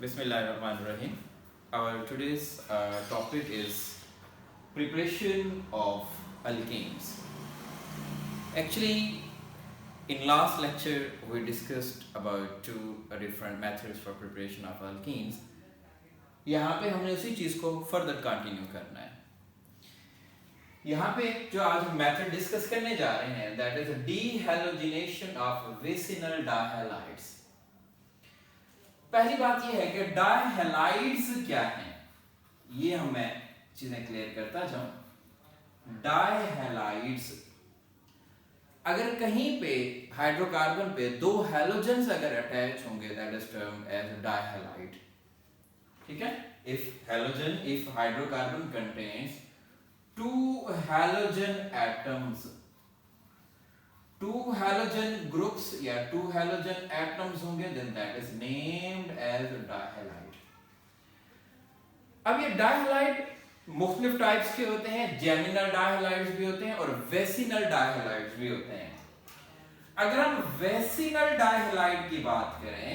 Bismillahirrahmanirrahim. Our today's topic is preparation of alkenes. Actually, in last lecture we discussed about two different methods for preparation of alkenes. यहाँ पे हमने उसी चीज़ को further continue करना है. यहाँ पे जो आज हम मेथड डिस्कस करने जा रहे हैं दैट इज डीहैलोजिनेशन ऑफ विसिनल डायहैलाइड्स. पहली बात यह है कि डायहैलाइड्स क्या हैं, ये मैं चीजें क्लियर करता जाऊं. डायहैलाइड्स, अगर कहीं पे हाइड्रोकार्बन पे दो हैलोजेंस अगर अटैच होंगे दैट इज टर्म्ड एज डायहैलाइड. ठीक है, if hydrocarbon contains two halogen atoms, two halogen groups या two halogen atoms होंगे then that is named as dihalide. अब ये डायहैलाइड मुख्तलिफ टाइप्स के होते हैं. जेमिनल डायहैलाइड्स भी होते हैं और वेसिनल डायहैलाइड्स भी होते हैं. अगर हम वेसिनल डायहैलाइड की बात करें,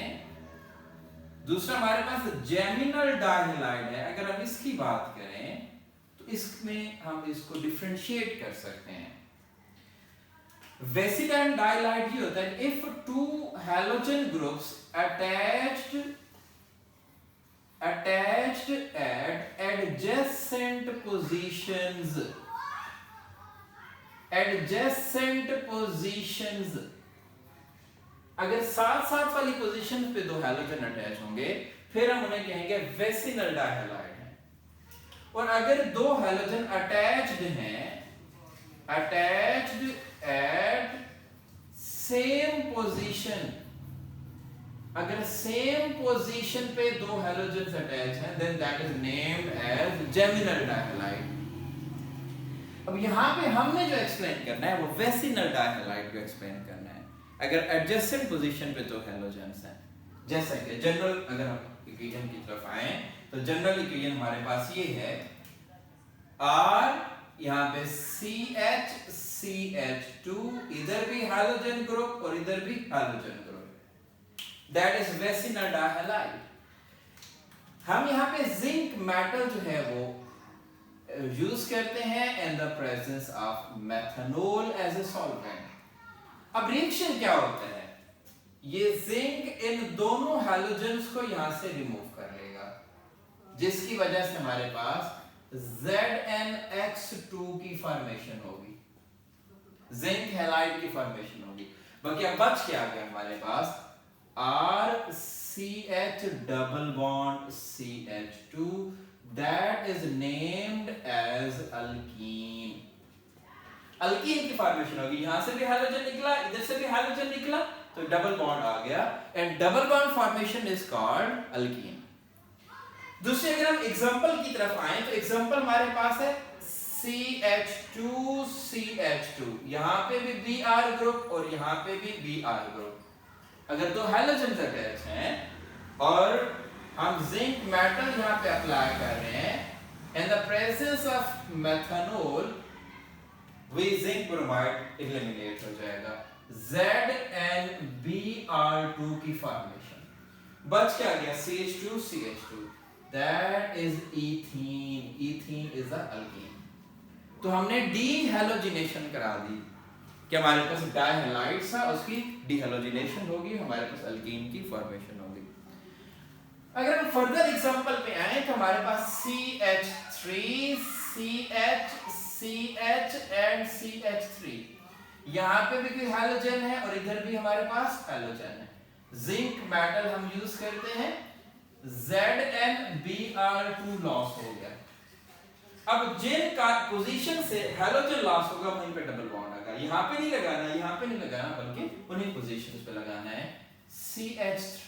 दूसरा हमारे पास जेमिनल डायहैलाइड है, अगर हम इसकी बात करें इसमें हम इसको डिफरेंशिएट कर सकते हैं. वेसिनल डायहैलाइड ये होता है if two halogen groups attached at adjacent positions, अगर साथ साथ वाली पोजीशन पे दो हैलोजन अटैच होंगे फिर हम उन्हें कहेंगे वेसिनल डायहैलाइड. और अगर दो halogen attached at same position, अगर सेम पोजीशन पे दो हैलोजन अटैच हैं then that is named as geminal dihalide. अब यहाँ पे हमने जो एक्सप्लेन करना है वो वेसिनल डायहैलाइड को एक्सप्लेन करना है. अगर एडजेसेंट पोजीशन पे दो हैलोजेंस हैं, जैसा कि जनरल अगर हम इक्वेशन की तरफ आए तो जनरल इक्वेशन हमारे पास ये है R, यहाँ पे CH2, इधर भी हाइड्रोजन ग्रुप और इधर भी हाइड्रोजन ग्रुप, दैट इज वेसिनल डायहैलाइड. हम यहाँ पे जिंक मेटल जो है वो यूज करते हैं in the presence of methanol as a solvent. अब रिएक्शन क्या होता है, ये जिंक इन दोनों हैलोजेंस को यहां से रिमूव कर लेगा, जिसकी वजह से हमारे पास ZnX2 की फॉर्मेशन होगी, जिंक हैलाइड की फॉर्मेशन होगी. बाकी अब बच क्या गया हमारे पास RCH double bond CH2 that is named as alkene. Alkene की फॉर्मेशन होगी, यहां से भी हाइड्रोजन निकला, इधर से भी हाइड्रोजन निकला तो डबल बॉन्ड आ गया and double bond formation is called alkyne. दूसरे अगर हम एग्जांपल की तरफ आए तो एग्जांपल हमारे पास है CH2, यहां पे भी Br ग्रुप और यहां पे भी Br ग्रुप. अगर दो हैलोजन अटैच हैं और हम जिंक मेटल यहां पे अप्लाई कर रहे हैं in the presence of methanol, way zinc bromide eliminate हो जाएगा, ZnBr2 की फॉर्मेशन. बच क्या गया CH2, that is ethene is a alkene. तो हमने डीहैलोजिनेशन करा दी कि हमारे पास डायहैलाइड्स है उसकी डीहैलोजिनेशन होगी, हमारे पास अल्कीन की फॉर्मेशन होगी. अगर हम फर्दर एग्जांपल पे आए तो हमारे पास CH3, CH एंड CH3, यहाँ पे भी कोई हैलोजन है और इधर भी हमारे पास हैलोजन है. जिंक मेटल हम यूज करते हैं, ZnBr2 लॉस हो गया. अब जिन का पोजीशन से हैलोजन लॉस होगा वहीं पे डबल बॉन्ड आएगा. यहाँ पे नहीं लगाना, यहाँ पे नहीं लगाना, बल्कि उन्हीं पोजीशंस पे लगाना है. CH3,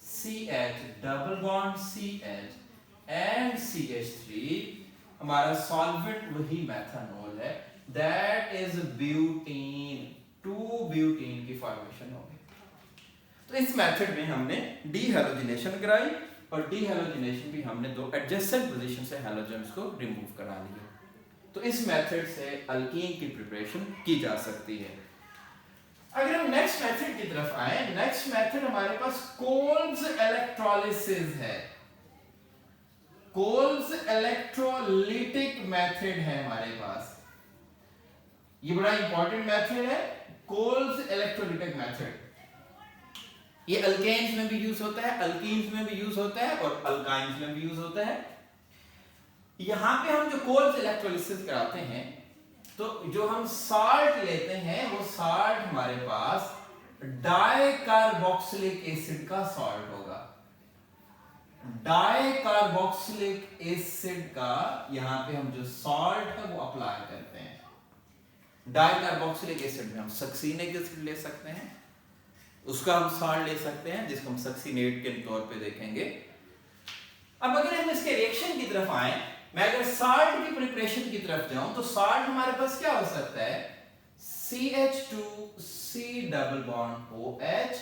CH double bond CH and CH3, हमारा सॉल्वेंट वही मेथनॉल है, दैट इज ब्यूटेन, 2-ब्यूटेन की फॉर्मेशन होगी. तो इस मेथड में हमने डीहैलोजिनेशन कराई और डीहैलोजिनेशन भी हमने दो एडजेसेंट पोजीशन से हैलोजेंस को रिमूव करा लिया. तो इस मेथड से अल्कीन की प्रिपरेशन की जा सकती है. अगर हम नेक्स्ट मेथड की तरफ आए, नेक्स्ट मेथड हमारे पास कोल्स इलेक्ट्रोलिसिस है। कोल्स इलेक्ट्रोलिटिक मेथड है हमारे पास। ये बड़ा इंपॉर्टेंट मेथड है, कोल्स इलेक्ट्रोलिटिक मेथड। ये अल्केन्स में भी यूज होता है, अल्कीन्स में भी यूज होता है और अल्काइंस में भी यूज होता है। यहां पे हम जो कोल्स इलेक्ट्रोलिसिस कराते हैं, तो जो हम साल्ट लेते हैं वो साल्ट हमारे पास डाइकार्बोक्सिलिक एसिड का साल्ट होगा। डाइकार्बोक्सिलिक एसिड का यहां पे हम जो साल्ट है वो अप्लाई करते हैं। डाइकार्बोक्सिलिक एसिड में हम सक्सीनिक एसिड ले सकते हैं, उसका हम साल्ट ले सकते हैं जिसको हम सक्सीनेट के तौर पे देखेंगे। अब अगर हम इसके रिएक्शन की तरफ आए, मैं अगर साल्ट की प्रिपरेशन की तरफ जाऊं तो साल्ट हमारे पास क्या हो सकता है, CH2C double bond OH,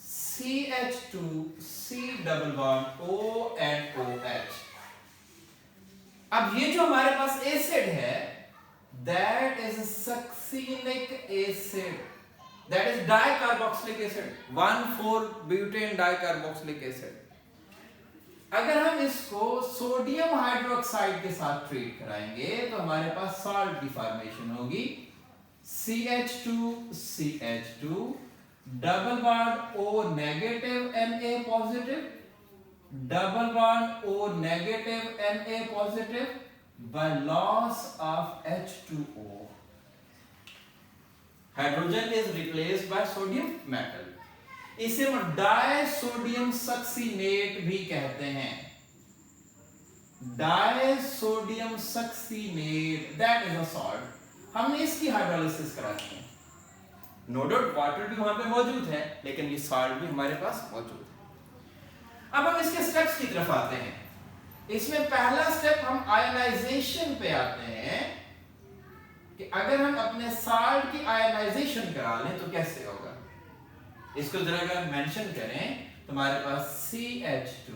CH2C double bond O and OH। अब ये जो हमारे पास एसिड है, that is succinic acid, that is dicarboxylic acid, 1,4-butane dicarboxylic acid। अगर हम इसको सोडियम हाइड्रोक्साइड के साथ ट्रीट कराएंगे तो हमारे पास साल्ट की फॉर्मेशन होगी, CH2CH2 double bond O negative Na positive, double bond O negative Na positive by loss of H2O। Hydrogen is replaced by sodium metal. इसे हम डायसोडियम सक्सीनेट भी कहते हैं। Disodium succinate, that is a salt. हमने इसकी hydrolysis कराती है। No doubt water भी वहां पे मौजूद है, लेकिन ये सॉल्ट भी हमारे पास मौजूद है। अब हम इसके स्टेप्स की तरफ आते हैं। इसमें पहला स्टेप हम आयनाइजेशन पे आते हैं कि अगर हम अपने सॉल्ट की आयनाइजेशन करा लें तो कैसे होगा। इसको जरा अगर मेंशन करें तो हमारे पास CH2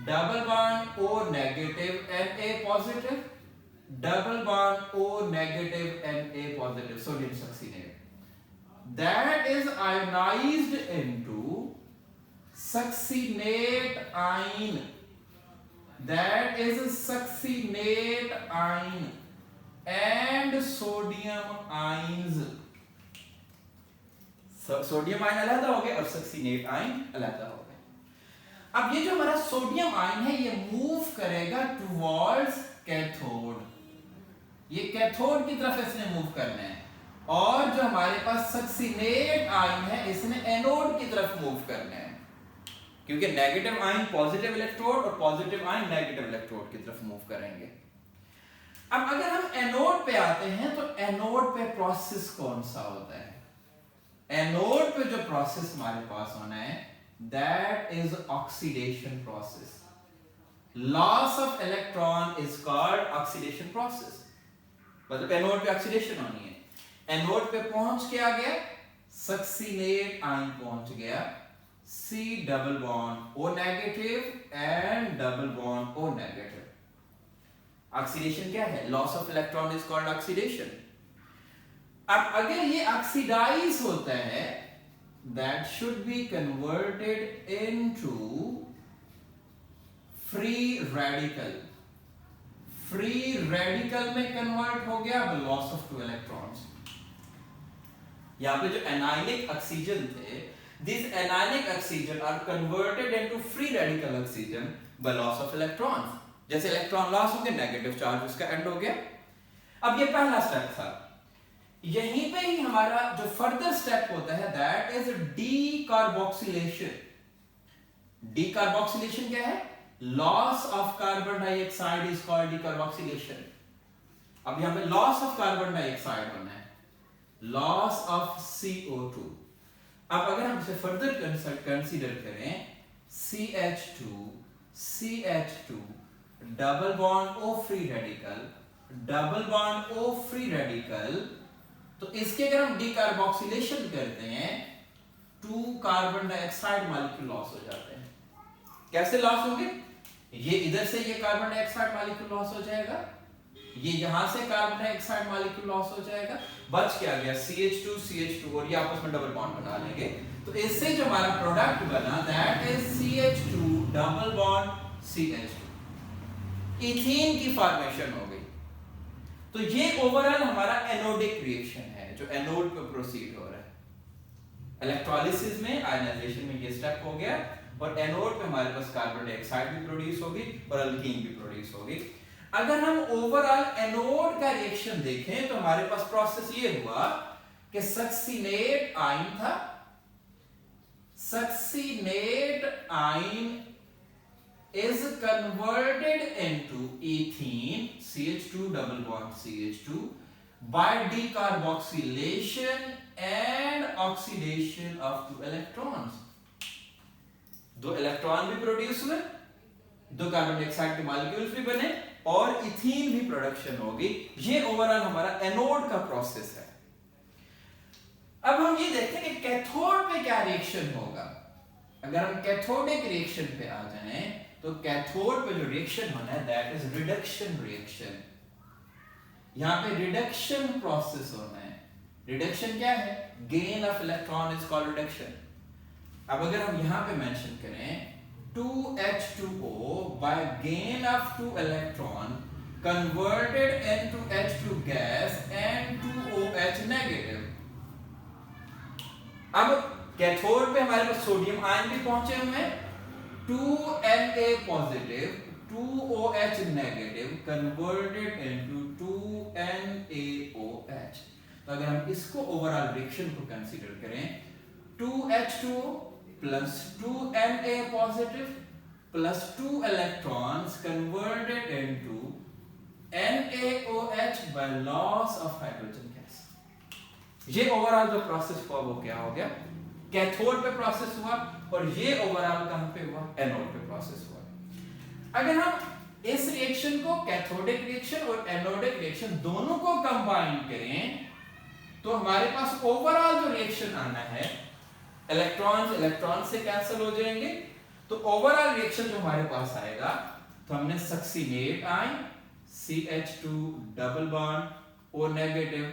double bond O negative Na positive, double bond O negative Na positive, sodium succinate, that is ionized into succinate ion, that is succinate ion and sodium ions। Sodium ion अलग हो गए और succinate ion अलग हो गए। अब ये जो हमारा सोडियम आयन है ये मूव करेगा टुवर्ड्स कैथोड। ये कैथोड की तरफ इसने मूव करना है, और जो हमारे पास सक्सीनेट आयन है इसने एनोड की तरफ मूव करना है, क्योंकि नेगेटिव आयन पॉजिटिव इलेक्ट्रोड और पॉजिटिव आयन नेगेटिव इलेक्ट्रोड की तरफ मूव करेंगे। अब अगर हम एनोड पे आते हैं तो एनोड पे प्रोसेस कौन सा होता है। एनोड पे जो प्रोसेस हमारे पास होना है that is oxidation process. Loss of electron is called oxidation process. मतलब एनोड पे ऑक्सीडेशन होनी है। एनोड पे पहुंच के आ गया, सक्सीनेट आयन पहुंच गया, C double bond O negative and double bond O negative. Oxidation क्या है, loss of electron is called oxidation. अब अगर ये ऑक्सीडाइज होता है that should be converted into free radical। Free radical में कन्वर्ट हो गया by loss of 2 electrons। यहां पे जो एनायनिक ऑक्सीजन थे, these anionic oxygen are converted into free radical oxygen by loss of electrons। जैसे इलेक्ट्रॉन लॉस हो गया, नेगेटिव चार्ज उसका एंड हो गया। अब ये पहला स्टेप था। यहीं पे ही हमारा जो फर्दर स्टेप होता है दैट इज डीकार्बोक्सिलेशन। डीकार्बोक्सिलेशन क्या है, loss of carbon dioxide is called decarboxylation. अब यहां पे लॉस ऑफ कार्बन डाइऑक्साइड होना है, लॉस ऑफ CO2। अब अगर हम इसे फर्दर कंसीडर करें, CH2 double bond O free radical, double bond O free radical, तो इसके अगर हम डीकार्बोक्सिलेशन करते हैं 2 कार्बन डाइऑक्साइड मॉलिक्यूल लॉस हो जाते हैं। कैसे लॉस होंगे, ये इधर से ये कार्बन डाइऑक्साइड मॉलिक्यूल लॉस हो जाएगा, ये यहां से कार्बन डाइऑक्साइड मॉलिक्यूल लॉस हो जाएगा, बच क्या गया CH2 CH2 और ये आपस में डबल बॉन्ड बना लेंगे। तो इससे जो हमारा प्रोडक्ट बना that is CH2 double bond CH2, ethene की फॉर्मेशन हो गई। तो ये ओवरऑल हमारा एनोडिक रिएक्शन है जो एनोड पे प्रोसीड हो रहा है। इलेक्ट्रोलिसिस में आयनाइजेशन में ये स्टेप हो गया और एनोड पे हमारे पास कार्बन डाइऑक्साइड भी प्रोड्यूस होगी और अल्कीन भी प्रोड्यूस होगी। अगर हम ओवरऑल एनोड का रिएक्शन देखें तो हमारे पास प्रोसेस ये हुआ कि सक्सीनेट आयन था, succinate ion is converted into ethene CH2 double bond CH2 by decarboxylation and oxidation of 2 electrons। 2 electron भी प्रोड्यूस हुए, 2 कार्बन डाइऑक्साइड के मॉलिक्यूल्स भी बने और इथीन भी प्रोडक्शन होगी। ये ओवरऑल हमारा एनोड का प्रोसेस है। अब हम ये देखते हैं कि कैथोड पे क्या रिएक्शन होगा। अगर हम कैथोडिक रिएक्शन पे आ जाएं तो कैथोड पे जो रिएक्शन होना है दैट इज रिडक्शन रिएक्शन। यहां पे रिडक्शन प्रोसेस होना है। रिडक्शन क्या है? Gain of electron is called reduction. अब अगर हम यहां पे मेंशन करें 2H2O by gain of 2 electron converted into H2 gas and 2OH negative। अब कैथोड पे हमारे पास सोडियम आयन भी पहुंचे हुए हैं, 2Na positive 2OH negative converted into 2NaOH। तो अगर हम इसको ओवरऑल रिएक्शन को कंसीडर करें 2H2O plus 2Na positive plus 2 electrons converted into NaOH by loss of hydrogen gas। ये ओवरऑल जो प्रोसेस हुआ वो क्या हो गया? कैथोड पे प्रोसेस हुआ और ये ओवरऑल कहां पे हुआ? एनोड पे प्रोसेस हुआ। अगर हम इस रिएक्शन को कैथोडिक रिएक्शन और एनोडिक रिएक्शन दोनों को कंबाइन करें तो हमारे पास ओवरऑल जो रिएक्शन आना है, इलेक्ट्रॉन से कैंसिल हो जाएंगे, तो ओवरऑल रिएक्शन जो हमारे पास आएगा तो हमने succinate ion CH2 double bond O negative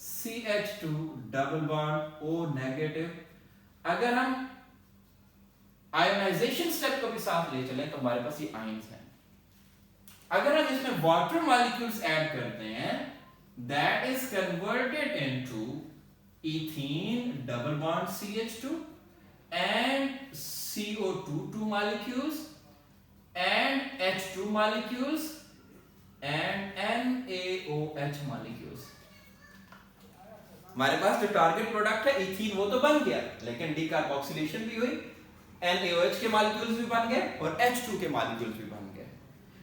CH2 double bond O negative. अगर हम आयोनाइजेशन स्टेप को भी साथ ले चलें तो हमारे पास ये आयंस हैं। अगर हम इसमें वाटर मॉलिक्यूल्स ऐड करते हैं that is converted into ethene double bond CH2 and CO2 2 molecules and H2 molecules and NaOH molecules। हमारे पास जो टारगेट प्रोडक्ट है इथीन वो तो बन गया, लेकिन डीकार्बोक्सिलेशन भी हुई, NaOH के मॉलिक्यूल्स भी बन गए और H2 के मॉलिक्यूल्स भी बन गए।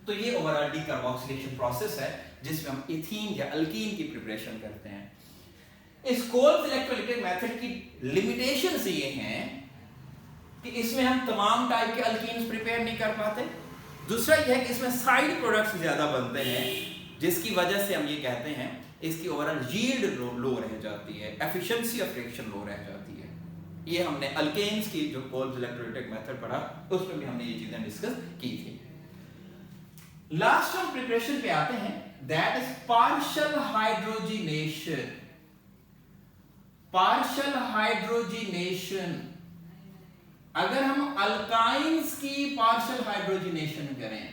तो ये ओवरऑल डीकार्बोक्सिलेशन प्रोसेस है जिसमें हम इथीन या अल्कीन की प्रिपरेशन करते हैं। इस कोल्स इलेक्ट्रोलिटिक मेथड की लिमिटेशंस ये हैं कि इसमें हम तमाम टाइप के अल्कीन्स प्रिपेयर नहीं कर पाते। दूसरा यह है कि इसमें साइड प्रोडक्ट्स ज्यादा बनते हैं जिसकी वजह से हम ये कहते हैं इसकी ओवरऑल यील्ड लो रह जाती है, एफिशिएंसी ऑफ रिएक्शन लो रह जाती है। ये हमने अल्केन्स की जो कोल्स इलेक्ट्रोलिटिक मेथड पढ़ा उसमें भी हमने ये चीजें डिस्कस की थी। लास्ट हम प्रिपरेशन पे आते हैं that is partial hydrogenation. Partial hydrogenation, अगर हम अल्काइंस की पार्शियल हाइड्रोजिनेशन करें,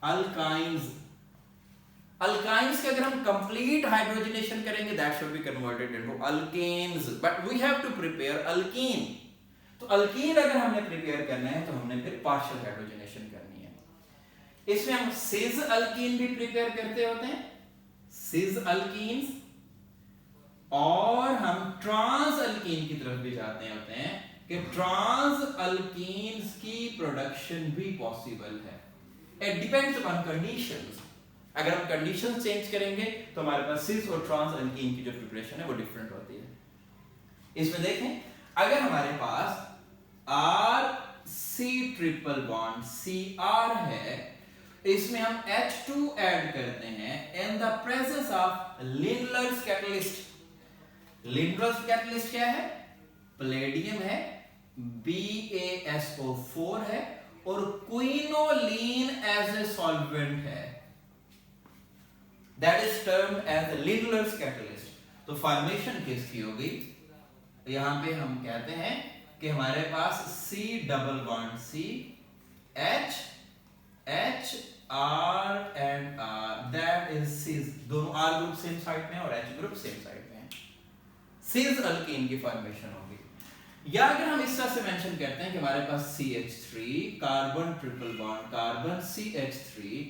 अल्काइंस के अगर हम कंप्लीट हाइड्रोजिनेशन करेंगे that should be converted into alkanes, but we have to prepare alkene. तो अल्कीन अगर हमने प्रिपेयर करना है तो हमने फिर पार्शियल हाइड्रोजिनेशन करनी है। इसमें हम सिस अल्कीन भी प्रिपेयर करते होते हैं, सिस अल्कीन्स, और हम ट्रांस अल्कीन की तरफ भी जाते होते हैं कि ट्रांस अल्कीन्स की प्रोडक्शन भी पॉसिबल है। It depends upon conditions. अगर हम कंडीशंस चेंज करेंगे तो हमारे पास सिस और ट्रांस अल्कीन की जो प्रिपरेशन है वो डिफरेंट होती है। इसमें देखें अगर हमारे पास RC ट्रिपल बॉन्ड Cr है, इसमें हम H2 ऐड करते हैं in the presence of Lindlar's catalyst. Lindlar's catalyst क्या है? प्लेडियम है, BaSO4 है और क्विनोलिन एज ए सॉल्वेंट है। as Lindlar's catalyst। तो फॉर्मेशन किसकी होगी? यहां पे हम कहते हैं कि हमारे पास C double bond C H H R and R, that is cis। दोनों R ग्रुप सेम साइड में और H ग्रुप सेम साइड में है, cis अल्कीन की फॉर्मेशन होगी। या अगर हम इस तरह से मेंशन करते हैं कि हमारे पास CH3 carbon triple bond carbon CH3,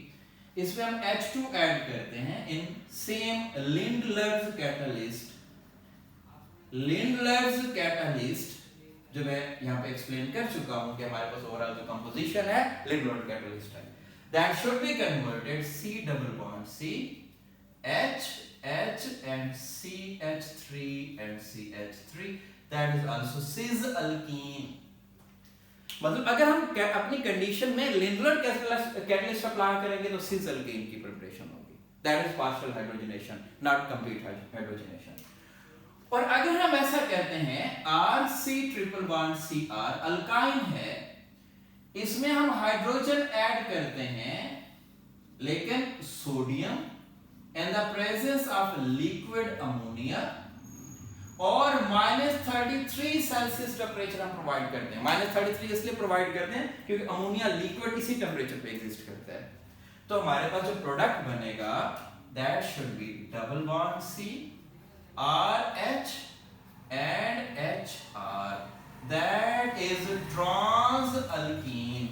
इसमें हम H2 ऐड करते हैं in same Lindlar's catalyst. Lindlar's catalyst जो मैं यहां पे एक्सप्लेन कर चुका हूं कि हमारे पास ओवरऑल जो कंपोजिशन है लिंडलर कैटलिस्ट है, that should be converted C double bond C H H and CH3 and CH3, that is also cis alkene। मतलब अगर हम अपनी कंडीशन में लिंडलर कैटलिस्ट अप्लाई करेंगे तो cis alkene की प्रिपरेशन होगी, that is partial hydrogenation, not complete hydrogenation। और अगर हम ऐसा कहते हैं RC triple bond CR alkyne है, इसमें हम हाइड्रोजन ऐड करते हैं लेकिन sodium in the presence of liquid ammonia, और -33 सेल्सियस टेम्परेचर हम प्रोवाइड करते हैं। -33 इसलिए प्रोवाइड करते हैं क्योंकि अमोनिया लिक्विड इसी टेम्परेचर पे एग्जिस्ट करता है। तो हमारे पास जो प्रोडक्ट बनेगा that should B double bond C RH and HR, that is trans alkene।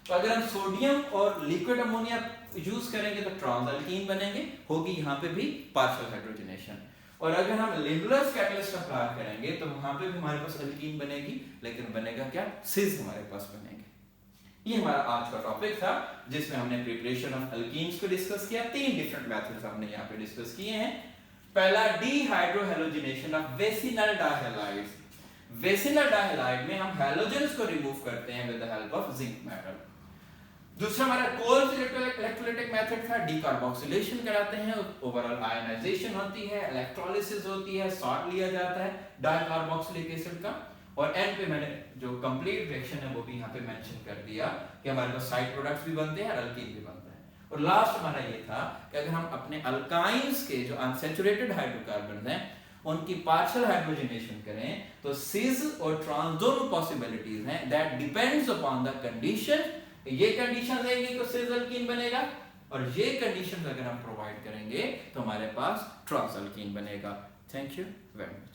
तो अगर हम सोडियम और लिक्विड अमोनिया यूज करेंगे तो ट्रांस अल्कीन बनेंगे, होगी यहाँ पे भी पार्शियल हाइड्रोजनेशन। और अगर हम लिंडलर्स कैटलिस्ट अप्लाई करेंगे तो वहां पे भी हमारे पास अल्कीन बनेगी, लेकिन बनेगा क्या? सिस हमारे पास बनेंगे। ये हमारा आज का टॉपिक था जिसमें हमने प्रिपरेशन ऑफ अल्कीन्स को डिस्कस किया। 3 डिफरेंट मेथड्स हमने यहाँ पे डिस्कस किए हैं। पहला डीहाइड्रोहेलोजिनेशन ऑफ वेसिनल डायहैलाइड्स। वेसिनल डायहैलाइड में हम हैलोजेंस को रिमूव करते हैं with the help of zinc metal. दूसरा हमारा कोल्स इलेक्ट्रोलाइटिक मेथड था, डीकार्बोक्सिलेशन कराते हैं, ओवरऑल आयनाइजेशन होती है, इलेक्ट्रोलिसिस होती है, सॉल्ट लिया जाता है डाइकार्बोक्सिलिक एसिड का, और एंड पे मैंने जो कंप्लीट रिएक्शन है वो भी यहाँ पे मेंशन कर दिया कि हमारे पास साइड प्रोडक्ट्स भी बनते हैं और अल्कीन भी बनता है। और लास्ट हमारा ये था कि अगर हम अपने अल्काइंस के जो अनसैचुरेटेड हाइड्रोकार्बन हैं उनकी पार्शियल हाइड्रोजनेशन करें तो सिस और ट्रांस दोनों पॉसिबिलिटीज हैं, that depends upon the condition. ये कंडीशन देंगे तो सिस अल्कीन बनेगा, और ये कंडीशंस अगर हम प्रोवाइड करेंगे तो हमारे पास ट्रांस अल्कीन बनेगा। Thank you very much.